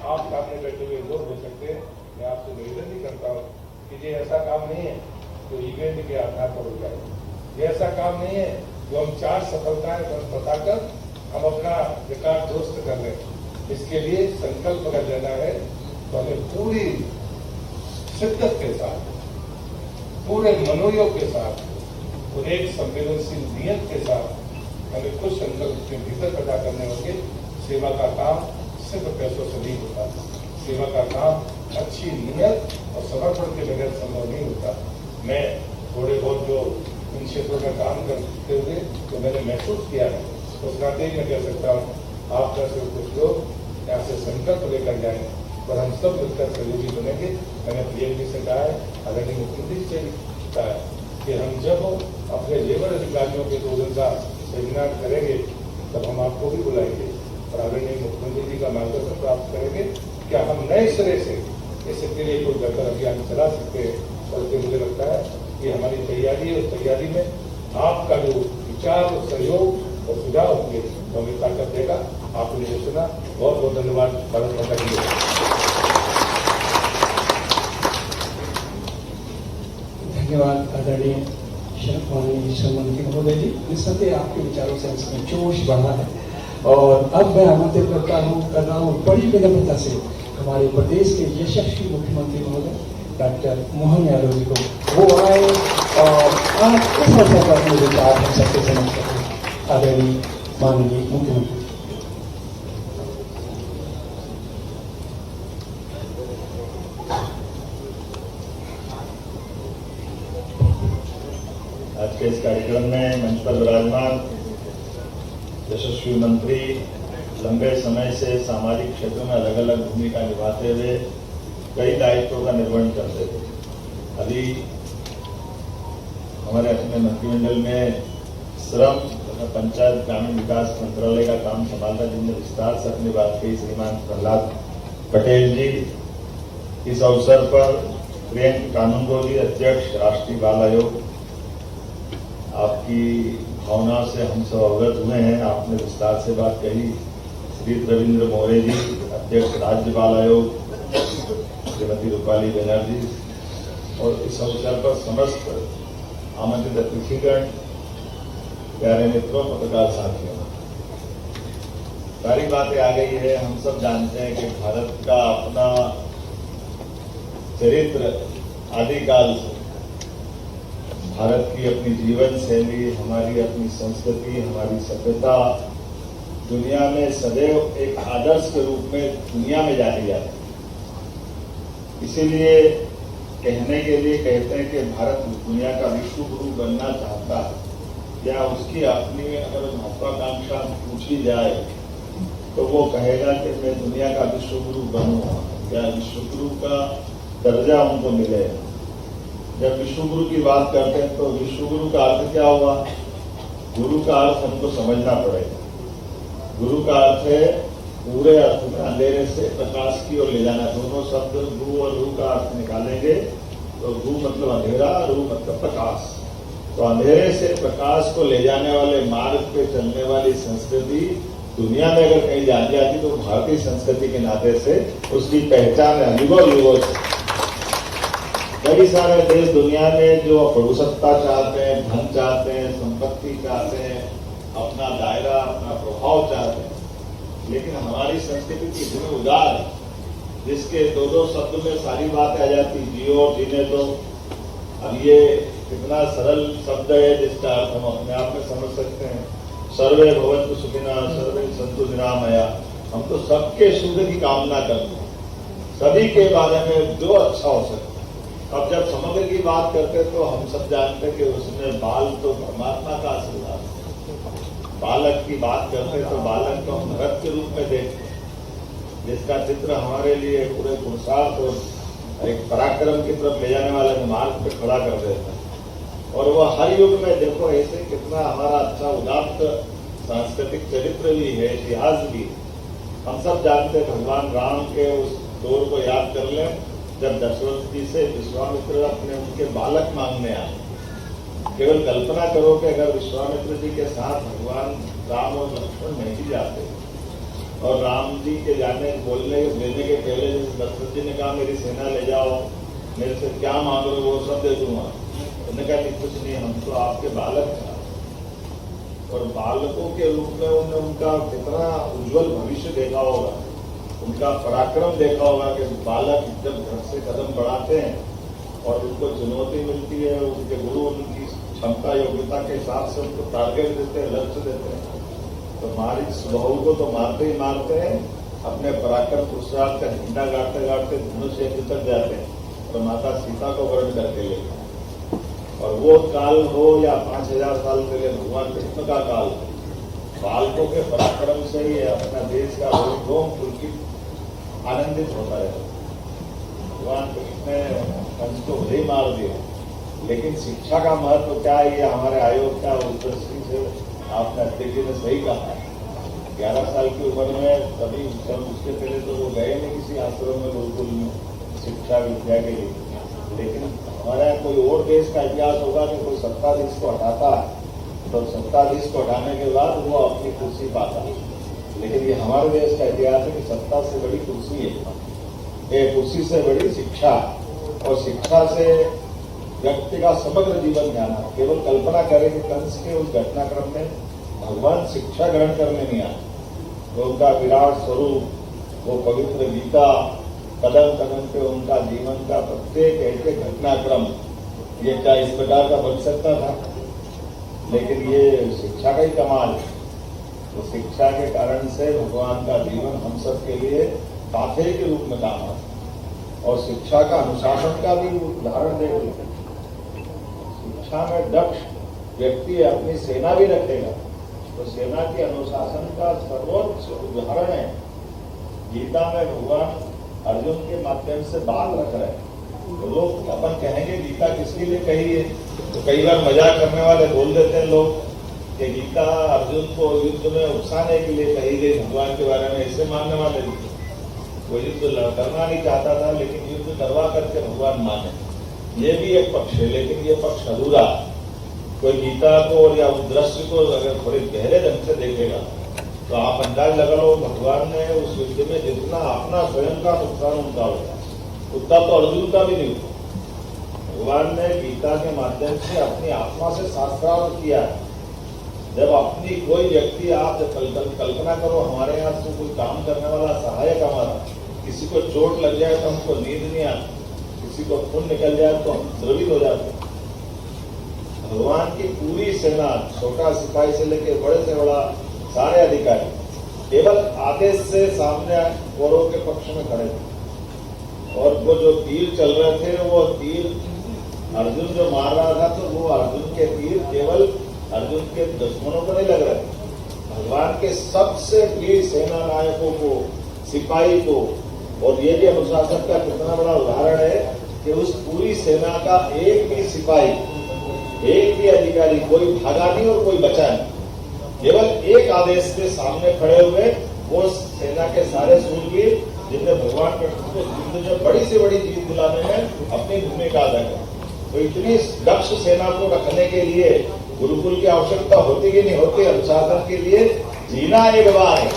आप सामने बैठे हुए लोग हो सकते हैं। मैं आपसे निवेदन भी करता हूँ कि ये ऐसा काम नहीं है जो इवेंट के आधार पर हो जाए। ये ऐसा काम नहीं है जो हम 4 सफलताएं बताकर हम अपना रिकॉर्ड दुरुस्त कर लें। इसके लिए संकल्प कर लेना है तो हमें पूरी शिद्दत के साथ, पूरे मनोयोग के साथ और एक संवेदनशील नियत के साथ हमें कुछ संकल्प के भीतर पैदा करने होंगे। सेवा का काम सिर्फ पैसों से नहीं होता। सेवा का काम अच्छी नियत और समर्पण के बगैर संभव नहीं होता। मैं थोड़े बहुत जो इन क्षेत्रों में काम करते हुए तो मैंने महसूस किया है, उस नाते ही मैं कह सकता हूँ आप में से कुछ लोग यहाँ से संकल्प लेकर जाएं और हम सब मिलकर सहयोगी बनेंगे। मैंने पीएम जी से कहा है, आदरणीय मुख्यमंत्री से भी कहा है कि हम जब अपने लेबर अधिकारियों के 2 दिन का सेमिनार करेंगे तब हम आपको भी बुलाएंगे और आदरणीय मुख्यमंत्री जी का मार्गदर्शन प्राप्त करेंगे। क्या हम नए सिरे से इसके लिए कोई बेहतर अभियान चला सकते हैं। और मुझे लगता है कि हमारी तैयारी है, उस तैयारी में आपका जो विचार और सहयोग और सुझाव होंगे तो हमें ताकत देगा। आपने जो सुना, बहुत बहुत धन्यवाद। भारत माता की जय। धन्यवाद आदरणीय माननीय श्रम मंत्री महोदय जी। निस्संदेह आपके विचारों से इसमें जोश बढ़ा है और अब मैं आमंत्रित कर रहा हूँ बड़ी विनम्रता से हमारे प्रदेश के यशस्वी मुख्यमंत्री महोदय डॉक्टर मोहन यादव जी को वो आए और आप इस अवसर पर अपने विचार हम सबके समझ सकें। आदरणीय माननीय मुख्यमंत्री। आज के इस कार्यक्रम में मंच पर विराजमान यशस्वी मंत्री लंबे समय से सामाजिक क्षेत्रों में अलग अलग भूमिका निभाते हुए कई दायित्वों का निर्वहन करते थे। अभी हमारे अपने मंत्रिमंडल में श्रम तथा पंचायत ग्रामीण विकास मंत्रालय का काम संभालता जिनने विस्तार से अपनी बात कही श्रीमान प्रहलाद पटेल जी। इस अवसर पर प्रियंक कानूनगो जी, अध्यक्ष राष्ट्रीय बाल आयोग, आपकी भावना से हम सब अवगत हुए हैं। आपने विस्तार से बात कही। श्री रविंद्र मौर्य जी, अध्यक्ष राज्य बाल आयोग, श्रीमती रूपाली बनर्जी और इस अवसर पर समस्त आमंत्रित अतिथिगण, प्यारे मित्रों, पत्रकार साथियों, सारी बातें आ गई है। हम सब जानते हैं कि भारत का अपना चरित्र आदिकाल से, भारत की अपनी जीवन शैली, हमारी अपनी संस्कृति, हमारी सभ्यता दुनिया में सदैव एक आदर्श के रूप में दुनिया में जानी जाती है। इसीलिए कहने के लिए कहते हैं कि भारत दुनिया का विश्व गुरु बनना चाहता है। या उसकी अपनी अगर महत्वाकांक्षा पूछी जाए तो वो कहेगा कि मैं दुनिया का विश्व गुरु बनूंगा। क्या विश्व गुरु का दर्जा उनको मिलेगा? जब विश्व गुरु की बात करते हैं तो विश्व गुरु का अर्थ क्या हुआ? गुरु का अर्थ हमको समझना पड़ेगा। गुरु का अर्थ है पूरे अर्थ में अंधेरे से प्रकाश की ओर ले जाना। दोनों शब्द गु और रू का अर्थ निकालेंगे तो गु मतलब अंधेरा, रू मतलब प्रकाश। तो अंधेरे से प्रकाश को ले जाने वाले मार्ग पे चलने वाली संस्कृति दुनिया में अगर कहीं जानी जाती तो भारतीय संस्कृति के नाते से उसकी पहचान है युगों युगों से। कई सारे देश दुनिया में जो प्रभुसत्ता चाहते हैं, धन चाहते हैं, संपत्ति चाहते हैं, अपना दायरा, अपना प्रभाव चाहते हैं, लेकिन हमारी संस्कृति इतनी उदार है जिसके 2 शब्द में सारी बातें आ जाती, जियो और जीने दो। अब ये कितना सरल शब्द है जिसका अर्थ हम अपने आप में समझ सकते हैं। सर्वे भवन्तु सुखिनः, सर्वे सन्तु निरामया। हम तो सबके सुख की कामना करते हैं, सभी के बारे में जो अच्छा हो सके। अब जब समग्र की बात करते हैं तो हम सब जानते हैं कि उसमें बाल तो परमात्मा का आशीर्वाद है। बालक की बात करते हैं तो बालक को हम रथ के रूप में देखते हैं जिसका चित्र हमारे लिए पूरे पुरुषार्थ और एक पराक्रम की तरफ ले जाने वाले मार्ग पे खड़ा कर देता है। और वह हर युग में देखो ऐसे कितना हमारा अच्छा उदात्त सांस्कृतिक चरित्र भी है, इतिहास भी। हम सब जानते हैं भगवान राम के उस दौर को याद कर लें जब दशरथ जी से विश्वामित्र अपने उनके बालक मांगने आए। केवल कल्पना करो कि अगर विश्वामित्र जी के साथ भगवान राम और लक्ष्मण नहीं जाते और राम जी के बोलने के पहले दशरथ जी ने कहा मेरी सेना ले जाओ, मेरे से क्या मांग रहे हो वो सब दे दूंगा। उन्होंने कहा कि कुछ नहीं, हम तो आपके बालक हैं। और बालकों के रूप में उन्होंने उनका कितना उज्जवल भविष्य देखा होगा, उनका पराक्रम देखा होगा कि बालक जब घर से कदम बढ़ाते हैं और उनको चुनौती मिलती है, उनके गुरु उनकी क्षमता योग्यता के हिसाब से उनको टारगेट देते हैं, लक्ष्य देते हैं, तो मारिच बहू को तो मारते ही मारते हैं, अपने पराक्रम पुरुषार्थ का झंडा गाड़ते गाड़ते धनुष यज्ञ तक जाते हैं और माता सीता को वर्ण करके लेते हैं। और वो काल हो या 5000 साल पहले भगवान कृष्ण का काल, बालकों के पराक्रम से ही अपना देश का रोम पुलकित आनंदित होता है। भगवान कृष्ण ने कंस को भले मार दिया, लेकिन शिक्षा का महत्व क्या है, ये हमारे आयोग का उस दृष्टि से आपने अध्यक्ष जी ने सही कहा है। 11 साल की उम्र में तभी उसके पहले तो वो गए नहीं किसी आश्रम में, गुरुकुल में शिक्षा विद्या के लिए। लेकिन हमारे यहाँ कोई और देश का इतिहास होगा कि कोई सत्ताधीश को हटाता है तो सत्ताधीश को हटाने के बाद वो अपनी कुर्सी पाता है। लेकिन ये हमारे देश का इतिहास है कि सत्ता से बड़ी कुर्सी है, ये कुर्सी से बड़ी शिक्षा, और शिक्षा से व्यक्ति का समग्र जीवन जाना। केवल कल्पना करें कि कंस के उस घटनाक्रम में भगवान शिक्षा ग्रहण करने नहीं आए, तो उनका विराट स्वरूप, वो पवित्र गीता, कदम कदम पे उनका जीवन का प्रत्येक एक घटनाक्रम, ये क्या इस प्रकार का बन सकता था? लेकिन ये शिक्षा का ही कमाल है। तो शिक्षा के कारण से भगवान का जीवन हम सब के लिए पाथे के रूप में काम आता। और शिक्षा का अनुशासन का भी उदाहरण देख लीजिए। शिक्षा में दक्ष व्यक्ति अपनी सेना भी रखेगा, तो सेना के अनुशासन का सर्वोच्च उदाहरण है। गीता में भगवान अर्जुन के माध्यम से बात रख रहे हैं। तो लोग अपन कहेंगे गीता किसके लिए कही है, तो कई बार मजाक करने वाले बोल देते हैं लोग कि गीता अर्जुन को युद्ध में उकसाने के लिए कही गई, भगवान के बारे में ऐसे मानने वाले। वो युद्ध करना नहीं चाहता था, लेकिन युद्ध करवा करके भगवान माने, ये भी एक पक्ष है। लेकिन ये पक्ष अधूरा। कोई गीता को और या उस दृश्य को अगर थोड़े गहरे ढंग से देखेगा तो आप अंदाज लगा लो भगवान ने उस युद्ध में जितना अपना स्वयं का नुकसान उनका होगा उतना तो अर्जुन का भी नहीं हुआ। भगवान ने गीता के माध्यम से अपनी आत्मा से शास्त्रार्थ किया है। जब अपनी कोई व्यक्ति, आप जब कल्पना करो हमारे यहाँ से कोई काम करने वाला सहायक हमारा, किसी को चोट लग जाए तो हमको नींद नहीं आती, किसी को खून निकल जाए तो हम द्रवित हो जाते हैं। भगवान की पूरी सेना, छोटा सिपाही से लेकर बड़े से बड़ा सारे अधिकारी केवल आदेश से सामने औरों के पक्ष में खड़े थे। और वो जो तीर चल रहे थे, वो तीर अर्जुन जो मार रहा था, तो वो अर्जुन के तीर केवल अर्जुन के दुश्मनों को नहीं लग रहे थे, भगवान के सबसे वीर सेना नायकों को, सिपाही को। और ये भी अनुशासन का कितना बड़ा उदाहरण है कि उस पूरी सेना का एक भी सिपाही, एक भी अधिकारी, कोई भागा नहीं और कोई बचा नहीं। केवल एक आदेश के सामने खड़े हुए वो सेना के सारे सूरवीर, जिनने भगवान कृष्ण को युद्ध में बड़ी से बड़ी जीत दिलाने में अपनी भूमिका अदा की। तो इतनी दक्ष सेना को रखने के लिए गुरुकुल की आवश्यकता होती कि नहीं होती? अनुशासन के लिए जीना एक बार है,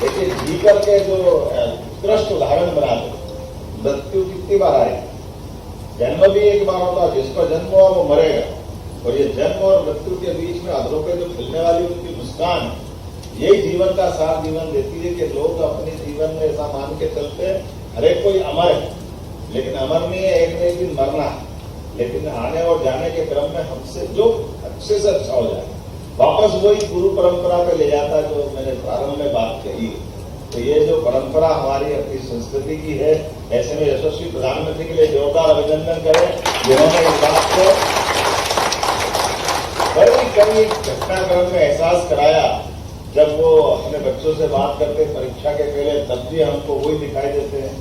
लेकिन जी करके जो उत्कृष्ट उदाहरण बना दे। मृत्यु कितनी बार आए, जन्म भी एक बार होता, जिसका जन्म हुआ वो मरेगा। और ये जन्म और मृत्यु के बीच में अधरों पे जो खिलने वाली उनकी मुस्कान, यही जीवन का सार जीवन देती है कि लोग अपने जीवन में ऐसा मान के चलते हैं हर एक कोई अमर है, लेकिन अमर नहीं है, एक न एक दिन मरना है। लेकिन आने और जाने के क्रम में हमसे जो अच्छे से अच्छा हो जाए, वापस वही गुरु परंपरा पे ले जाता है जो मैंने प्रारंभ में बात कही। तो ये जो परंपरा हमारी अपनी संस्कृति की है, ऐसे में यशस्वी प्रधानमंत्री के लिए जोरदार अभिनंदन करें जिन्होंने इस बात को कई घटनाक्रम में एहसास कराया। जब वो अपने बच्चों से बात करते परीक्षा के पहले, तब भी हमको वही दिखाई देते हैं।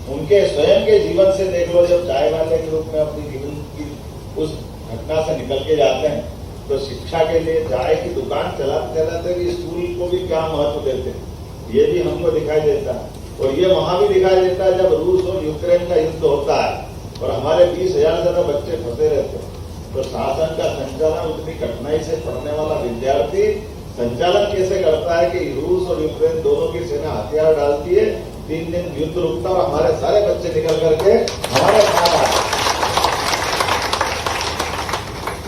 उनके स्वयं के जीवन से देख लो, जब चाय वाले के रूप में अपनी जीवन की उस घटना से निकल के जाते हैं, तो शिक्षा के लिए चाय की दुकान चलाते चलाते भी स्कूल को भी क्या महत्व देते हैं, ये भी हमको दिखाई देता है। और ये वहां भी दिखाई देता है जब रूस और यूक्रेन का युद्ध होता है और हमारे 20,000 से ज्यादा बच्चे फंसे रहते हैं, तो शासन का संचालन उतनी कठिनाई से पढ़ने वाला विद्यार्थी संचालन कैसे करता है कि रूस और यूक्रेन दोनों की सेना हथियार डालती है, 3 दिन युद्ध रुकता और हमारे सारे बच्चे निकल करके हमारे साथ आते।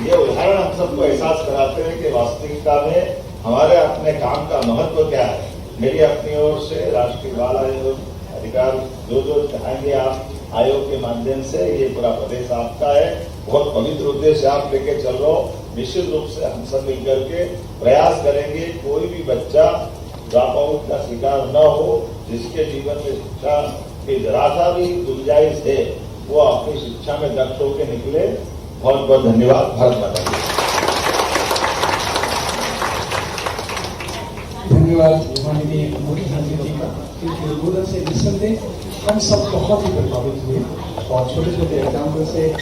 ये उदाहरण हम सबको एहसास कराते हैं कि वास्तविकता में हमारे अपने काम का महत्व क्या है। मेरी अपनी ओर से राष्ट्रीय बाल आयोग अधिकार जो चाहेंगे आप आयोग के माध्यम से, ये पूरा प्रदेश आपका है, बहुत पवित्र उद्देश्य आप लेके चल रहे हो। निश्चित रूप से हम सब मिलकर के प्रयास करेंगे कोई भी बच्चा ड्रॉप आउट का शिकार न हो, जिसके जीवन में शिक्षा की जरा सा भी गुंजाइश है वो अपनी शिक्षा में दक्ष होकर निकले। बहुत बहुत धन्यवाद। भारत माता की धन्यवाद माननीय मुख्यमंत्री जी का, क्योंकि उद्बोधन से निस्संदेह हम सब बहुत ही प्रभावित हुए और छोटे छोटे एग्जाम्पल से